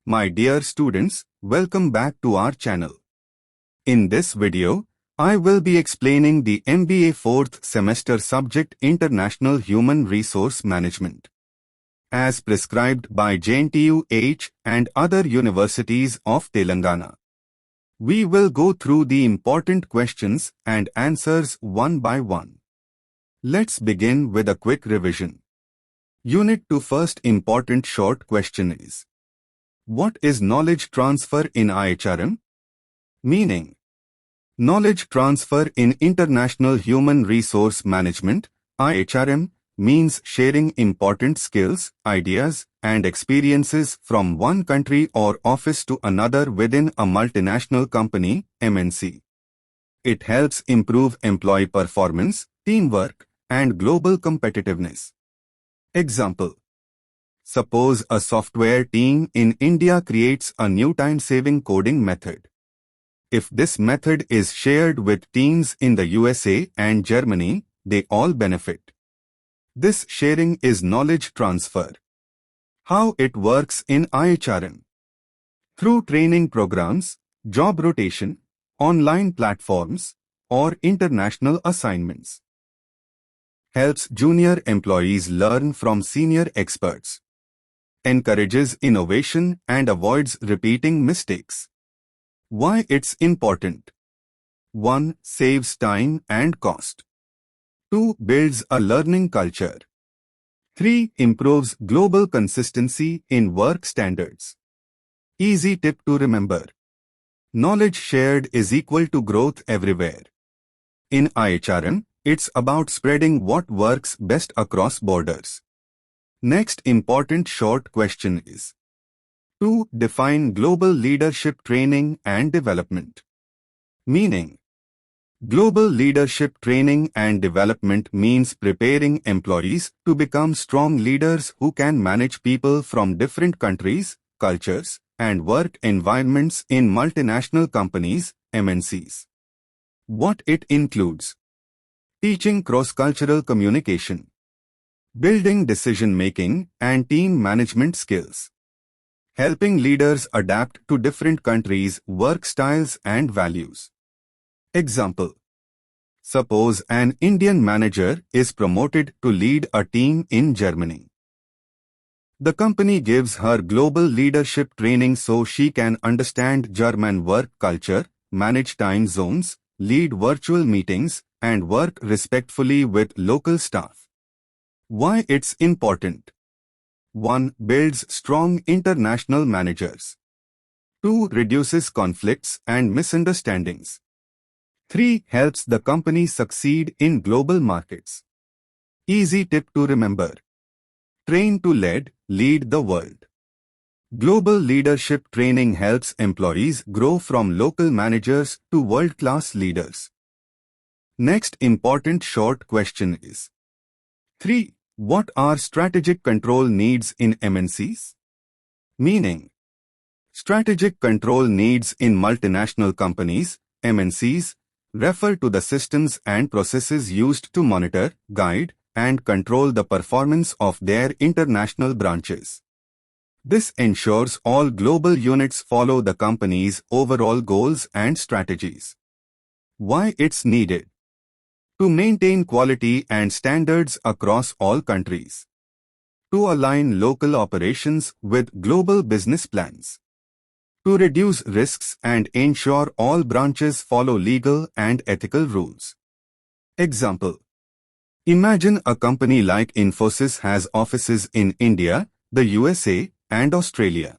My dear students, welcome back to our channel. In this video, I will be explaining the MBA 4th semester subject International Human Resource Management. As prescribed by JNTUH and other universities of Telangana. We will go through the important questions and answers one by one. Let's begin with a quick revision. Unit 2 first important short question is: what is knowledge transfer in IHRM? Meaning, knowledge transfer in International Human Resource Management, IHRM, means sharing important skills, ideas, and experiences from one country or office to another within a multinational company, MNC. It helps improve employee performance, teamwork, and global competitiveness. Example: suppose a software team in India creates a new time-saving coding method. If this method is shared with teams in the USA and Germany, they all benefit. This sharing is knowledge transfer. How it works in IHRM? Through training programs, job rotation, online platforms, or international assignments. Helps junior employees learn from senior experts. Encourages innovation and avoids repeating mistakes. Why it's important? 1. Saves time and cost. 2. Builds a learning culture. 3. Improves global consistency in work standards. Easy tip to remember. Knowledge shared is equal to growth everywhere. In IHRM, it's about spreading what works best across borders. Next important short question is: 2. Define global leadership training and development. Meaning, global leadership training and development means preparing employees to become strong leaders who can manage people from different countries, cultures, and work environments in multinational companies, MNCs. What it includes: teaching cross-cultural communication, building decision-making and team management skills, helping leaders adapt to different countries' work styles and values. Example: suppose an Indian manager is promoted to lead a team in Germany. The company gives her global leadership training so she can understand German work culture, manage time zones, lead virtual meetings, and work respectfully with local staff. Why it's important? 1. Builds strong international managers. 2. Reduces conflicts and misunderstandings. 3. Helps the company succeed in global markets. Easy tip to remember. Train to lead the world. Global leadership training helps employees grow from local managers to world-class leaders. Next important short question is: 3. What are strategic control needs in MNCs? Meaning, strategic control needs in multinational companies, MNCs, refer to the systems and processes used to monitor, guide, and control the performance of their international branches. This ensures all global units follow the company's overall goals and strategies. Why it's needed? To maintain quality and standards across all countries. To align local operations with global business plans. To reduce risks and ensure all branches follow legal and ethical rules. Example: imagine a company like Infosys has offices in India, the USA, and Australia.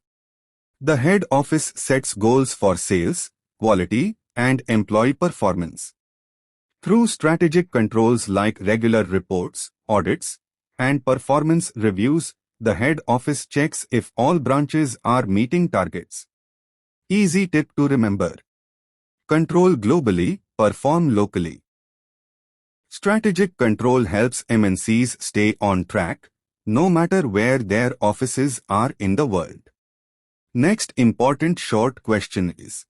The head office sets goals for sales, quality, and employee performance. Through strategic controls like regular reports, audits, and performance reviews, the head office checks if all branches are meeting targets. Easy tip to remember. Control globally, perform locally. Strategic control helps MNCs stay on track, no matter where their offices are in the world. Next important short question is: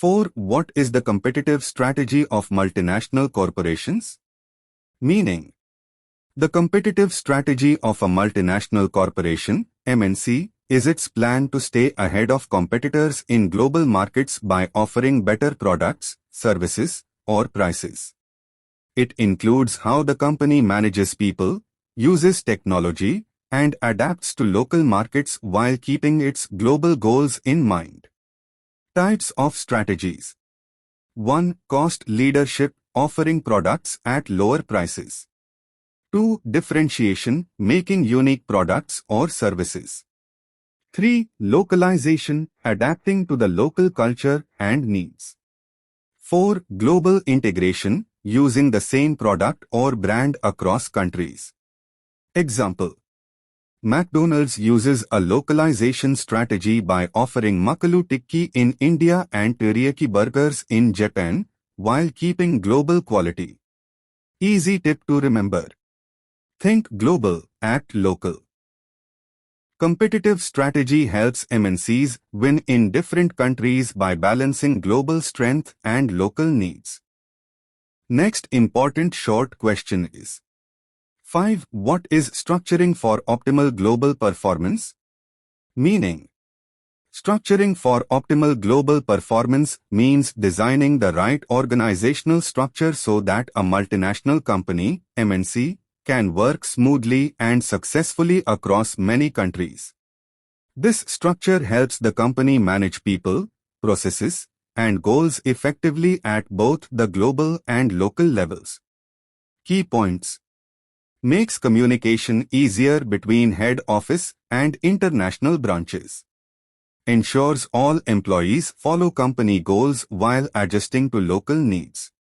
4. What is the competitive strategy of multinational corporations? Meaning, the competitive strategy of a multinational corporation, MNC, is its plan to stay ahead of competitors in global markets by offering better products, services, or prices. It includes how the company manages people, uses technology, and adapts to local markets while keeping its global goals in mind. Types of strategies. 1. Cost leadership, offering products at lower prices. 2. Differentiation, making unique products or services. 3. Localization, adapting to the local culture and needs. 4. Global integration, using the same product or brand across countries. Example: McDonald's uses a localization strategy by offering makalu tikki in India and teriyaki burgers in Japan, while keeping global quality. Easy tip to remember: think global, act local. Competitive strategy helps MNCs win in different countries by balancing global strength and local needs. Next important short question is: 5. What is structuring for optimal global performance? Meaning: structuring for optimal global performance means designing the right organizational structure so that a multinational company, MNC, can work smoothly and successfully across many countries. This structure helps the company manage people, processes, and goals effectively at both the global and local levels. Key points: makes communication easier between head office and international branches. Ensures all employees follow company goals while adjusting to local needs.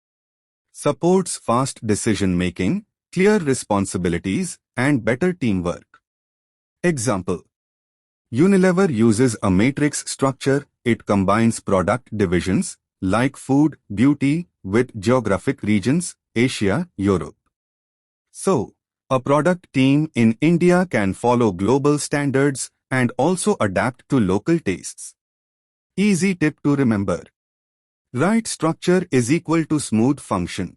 Supports fast decision-making, clear responsibilities, and better teamwork. Example: Unilever uses a matrix structure. It combines product divisions, like food, beauty, with geographic regions, Asia, Europe. So, a product team in India can follow global standards and also adapt to local tastes. Easy tip to remember: right structure is equal to smooth function.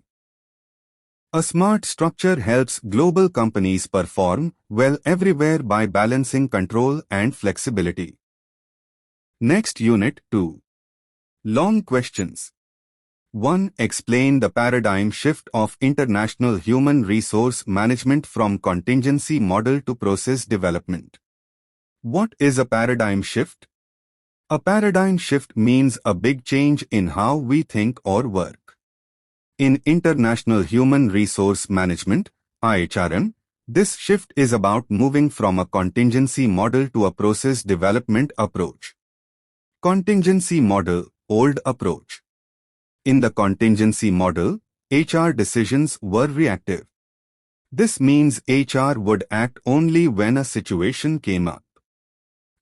A smart structure helps global companies perform well everywhere by balancing control and flexibility. Next Unit 2. Long questions. 1. Explain the paradigm shift of international human resource management from contingency model to process development. What is a paradigm shift? A paradigm shift means a big change in how we think or work. In international human resource management, IHRM, this shift is about moving from a contingency model to a process development approach. Contingency model, old approach. In the contingency model, HR decisions were reactive. This means HR would act only when a situation came up.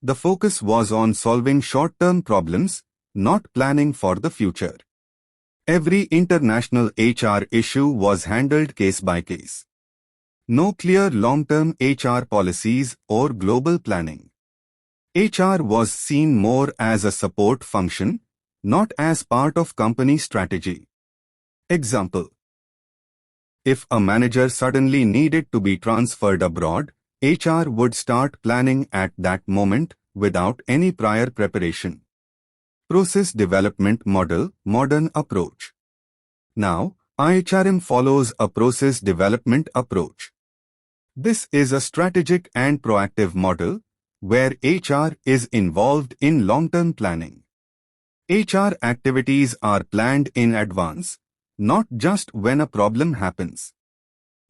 The focus was on solving short-term problems, not planning for the future. Every international HR issue was handled case by case. No clear long-term HR policies or global planning. HR was seen more as a support function, not as part of company strategy. Example: if a manager suddenly needed to be transferred abroad, HR would start planning at that moment without any prior preparation. Process development model, modern approach. Now, IHRM follows a process development approach. This is a strategic and proactive model where HR is involved in long-term planning. HR activities are planned in advance, not just when a problem happens.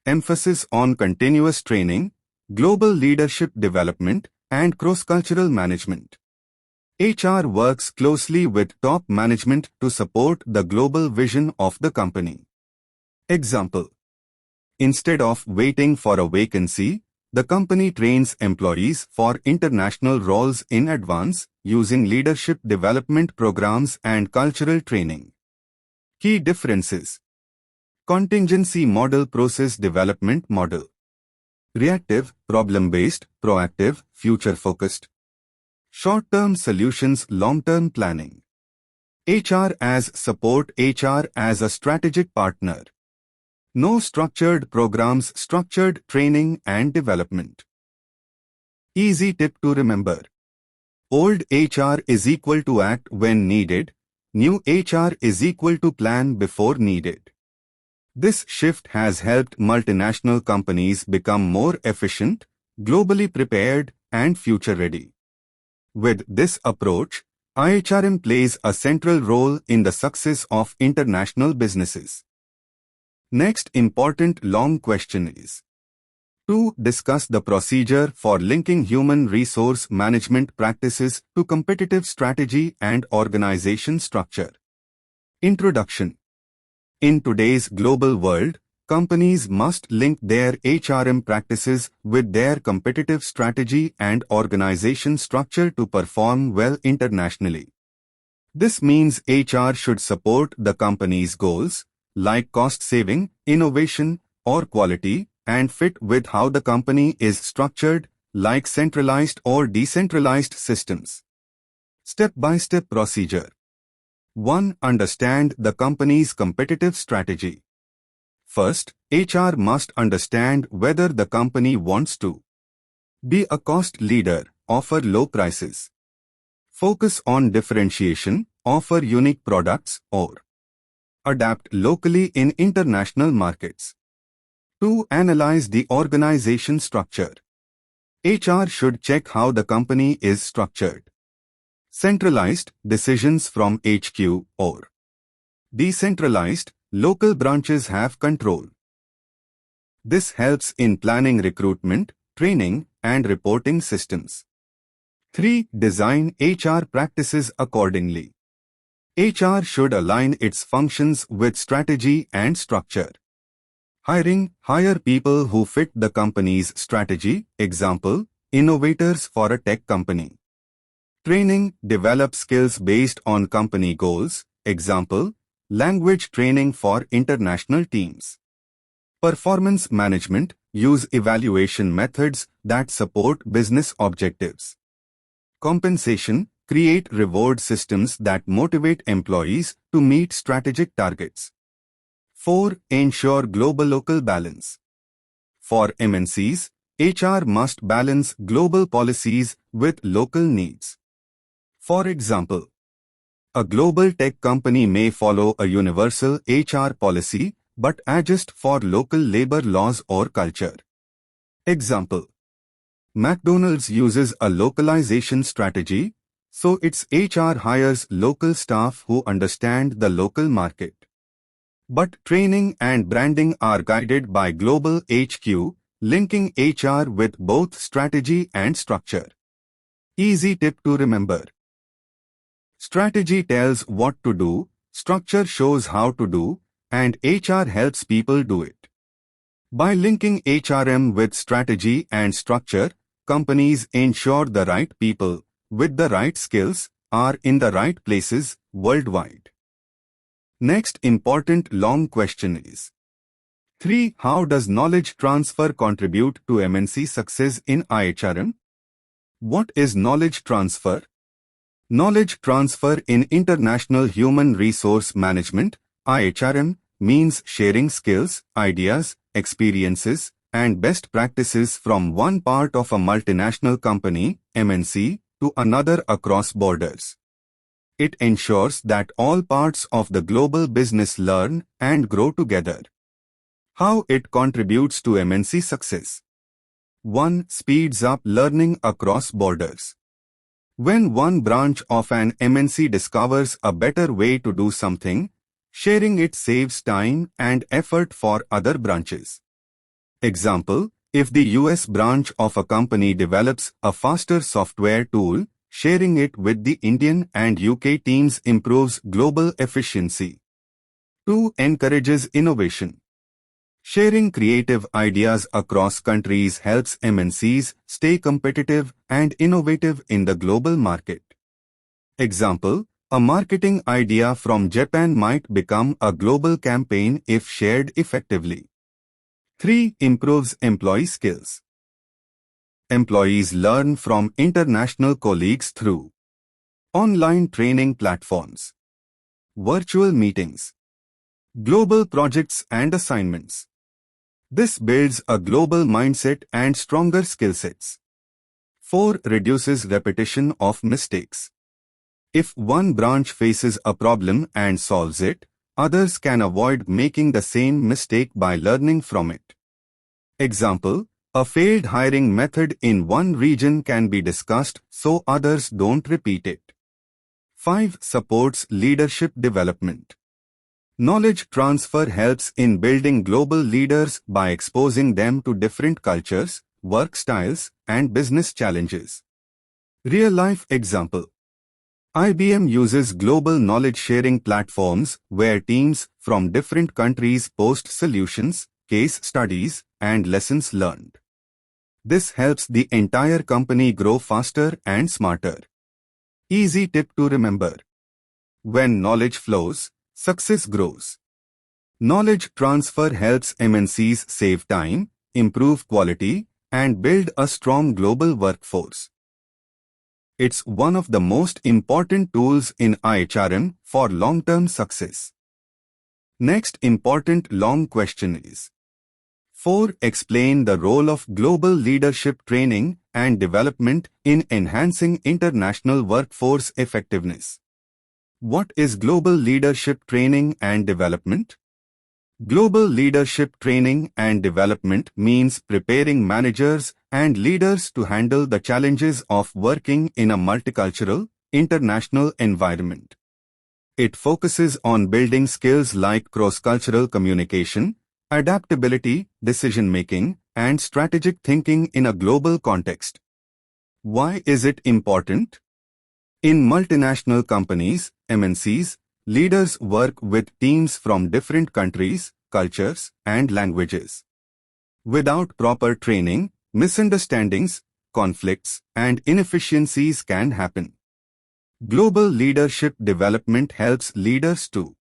Emphasis on continuous training, global leadership development, and cross-cultural management. HR works closely with top management to support the global vision of the company. Example: instead of waiting for a vacancy, the company trains employees for international roles in advance using leadership development programs and cultural training. Key differences: contingency model, process development model. Reactive, problem-based, proactive, future-focused. Short-term solutions, long-term planning. HR as support, HR as a strategic partner. No structured programs, structured training and development. Easy tip to remember: Old HR is equal to act when needed. New HR is equal to plan before needed. This shift has helped multinational companies become more efficient, globally prepared, and future-ready. With this approach, IHRM plays a central role in the success of international businesses. Next important long question is to discuss the procedure for linking human resource management practices to competitive strategy and organization structure. Introduction. In today's global world, companies must link their HRM practices with their competitive strategy and organization structure to perform well internationally. This means HR should support the company's goals, like cost saving, innovation, or quality, and fit with how the company is structured, like centralized or decentralized systems. Step-by-step procedure. 1. Understand the company's competitive strategy. First, HR must understand whether the company wants to be a cost leader, offer low prices, focus on differentiation, offer unique products, or adapt locally in international markets. 2. Analyze the organization structure. HR should check how the company is structured. Centralized, decisions from HQ, or decentralized, local branches have control. This helps in planning recruitment, training, and reporting systems. 3. Design HR practices accordingly. HR should align its functions with strategy and structure. Hiring, hire people who fit the company's strategy, example, innovators for a tech company. Training, develop skills based on company goals, example, language training for international teams. Performance management, use evaluation methods that support business objectives. Compensation, create reward systems that motivate employees to meet strategic targets. 4. Ensure global-local balance. For MNCs, HR must balance global policies with local needs. For example, a global tech company may follow a universal HR policy but adjust for local labor laws or culture. Example, McDonald's uses a localization strategy, so its HR hires local staff who understand the local market. But training and branding are guided by global HQ, linking HR with both strategy and structure. Easy tip to remember. Strategy tells what to do, structure shows how to do, and HR helps people do it. By linking HRM with strategy and structure, companies ensure the right people, with the right skills, are in the right places worldwide. Next important long question is 3. How does knowledge transfer contribute to MNC success in IHRM? What is knowledge transfer? Knowledge transfer in international human resource management, IHRM, means sharing skills, ideas, experiences, and best practices from one part of a multinational company, MNC, to another across borders. It ensures that all parts of the global business learn and grow together. How it contributes to MNC success? 1. Speeds up learning across borders. When one branch of an MNC discovers a better way to do something, sharing it saves time and effort for other branches. Example, if the US branch of a company develops a faster software tool, sharing it with the Indian and UK teams improves global efficiency. 2. Encourages innovation. Sharing creative ideas across countries helps MNCs stay competitive and innovative in the global market. Example, a marketing idea from Japan might become a global campaign if shared effectively. 3. Improves employee skills. Employees learn from international colleagues through online training platforms, virtual meetings, global projects and assignments. This builds a global mindset and stronger skill sets. 4. Reduces repetition of mistakes. If one branch faces a problem and solves it, others can avoid making the same mistake by learning from it. Example, a failed hiring method in one region can be discussed so others don't repeat it. 5. Supports leadership development. Knowledge transfer helps in building global leaders by exposing them to different cultures, work styles, and business challenges. Real-life example. IBM uses global knowledge-sharing platforms where teams from different countries post solutions, case studies, and lessons learned. This helps the entire company grow faster and smarter. Easy tip to remember. When knowledge flows, success grows. Knowledge transfer helps MNCs save time, improve quality, and build a strong global workforce. It's one of the most important tools in IHRM for long-term success. Next important long question is: 4. Explain the role of global leadership training and development in enhancing international workforce effectiveness. What is global leadership training and development? Global leadership training and development means preparing managers and leaders to handle the challenges of working in a multicultural, international environment. It focuses on building skills like cross-cultural communication, adaptability, decision-making, and strategic thinking in a global context. Why is it important? In multinational companies, MNCs, leaders work with teams from different countries, cultures, and languages. Without proper training, misunderstandings, conflicts, and inefficiencies can happen. Global leadership development helps leaders to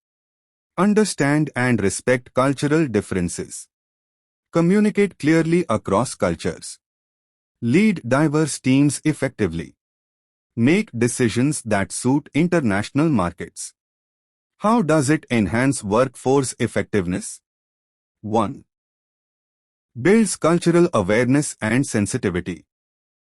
understand and respect cultural differences, communicate clearly across cultures, lead diverse teams effectively, make decisions that suit international markets. How does it enhance workforce effectiveness? 1. Builds cultural awareness and sensitivity.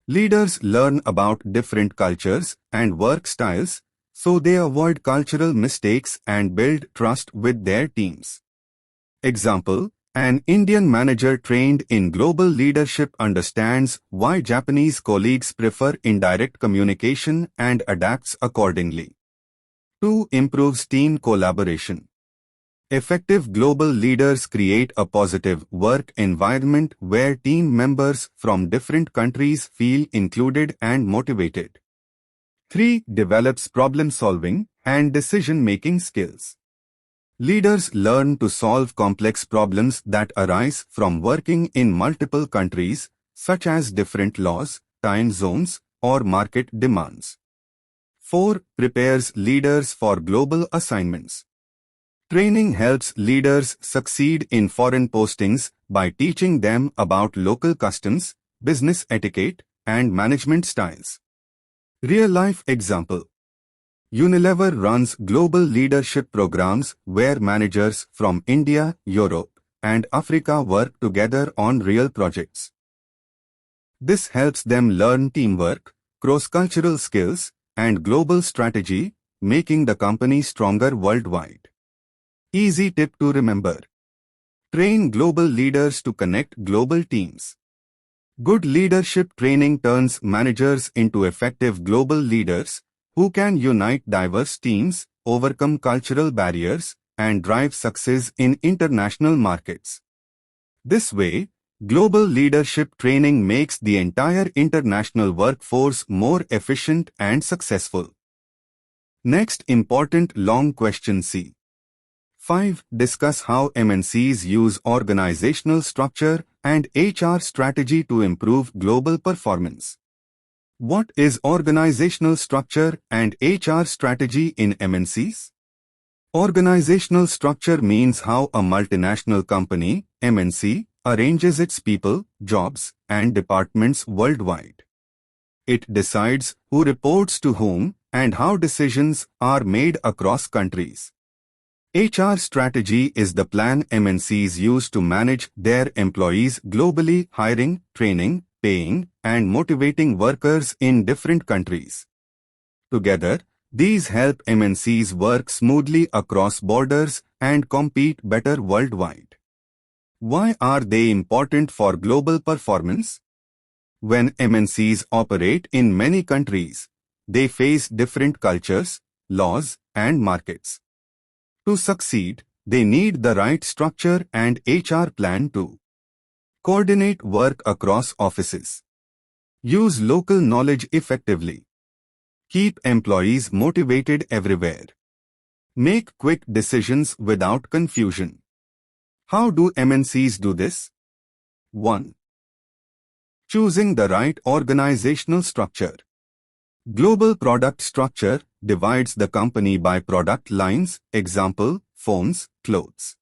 Leaders learn about different cultures and work styles, so they avoid cultural mistakes and build trust with their teams. Example, an Indian manager trained in global leadership understands why Japanese colleagues prefer indirect communication and adapts accordingly. 2. Improves team collaboration. Effective global leaders create a positive work environment where team members from different countries feel included and motivated. 3. Develops problem-solving and decision-making skills. Leaders learn to solve complex problems that arise from working in multiple countries, such as different laws, time zones, or market demands. 4. Prepares leaders for global assignments. Training helps leaders succeed in foreign postings by teaching them about local customs, business etiquette, and management styles. Real-life example. Unilever runs global leadership programs where managers from India, Europe, and Africa work together on real projects. This helps them learn teamwork, cross-cultural skills, and global strategy, making the company stronger worldwide. Easy tip to remember. Train global leaders to connect global teams. Good leadership training turns managers into effective global leaders who can unite diverse teams, overcome cultural barriers, and drive success in international markets. This way, global leadership training makes the entire international workforce more efficient and successful. Next important long question C. 5. Discuss how MNCs use organizational structure and HR strategy to improve global performance. What is organizational structure and HR strategy in MNCs? Organizational structure means how a multinational company, MNC, arranges its people, jobs, and departments worldwide. It decides who reports to whom and how decisions are made across countries. HR strategy is the plan MNCs use to manage their employees globally, hiring, training, paying, and motivating workers in different countries. Together, these help MNCs work smoothly across borders and compete better worldwide. Why are they important for global performance? When MNCs operate in many countries, they face different cultures, laws, and markets. To succeed, they need the right structure and HR plan to coordinate work across offices, use local knowledge effectively, keep employees motivated everywhere, make quick decisions without confusion. How do MNCs do this? 1. Choosing the right organizational structure. Global product structure divides the company by product lines, example, phones, clothes.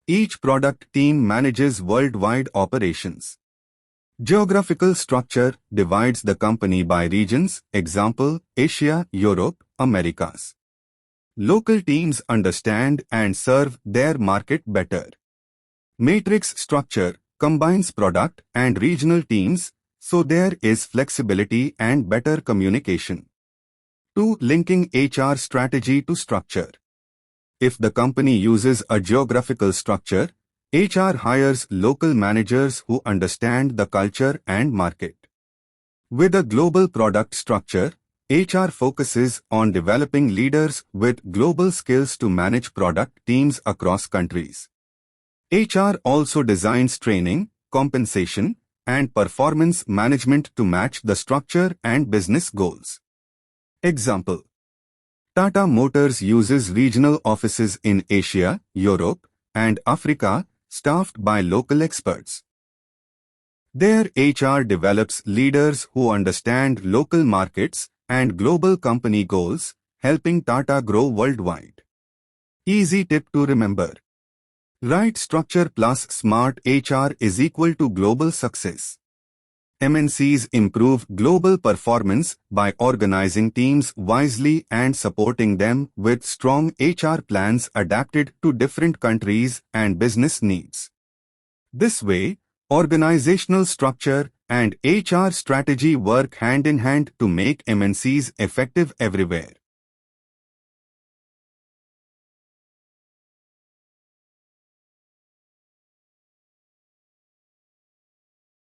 Each product team manages worldwide operations. Geographical structure divides the company by regions, example, Asia, Europe, Americas. Local teams understand and serve their market better. Matrix structure combines product and regional teams, so there is flexibility and better communication. 2. Linking HR strategy to structure. If the company uses a geographical structure, HR hires local managers who understand the culture and market. With a global product structure, HR focuses on developing leaders with global skills to manage product teams across countries. HR also designs training, compensation, and performance management to match the structure and business goals. Example: Tata Motors uses regional offices in Asia, Europe, and Africa, staffed by local experts. Their HR develops leaders who understand local markets and global company goals, helping Tata grow worldwide. Easy tip to remember: right structure plus smart HR is equal to global success. MNCs improve global performance by organizing teams wisely and supporting them with strong HR plans adapted to different countries and business needs. This way, organizational structure and HR strategy work hand in hand to make MNCs effective everywhere.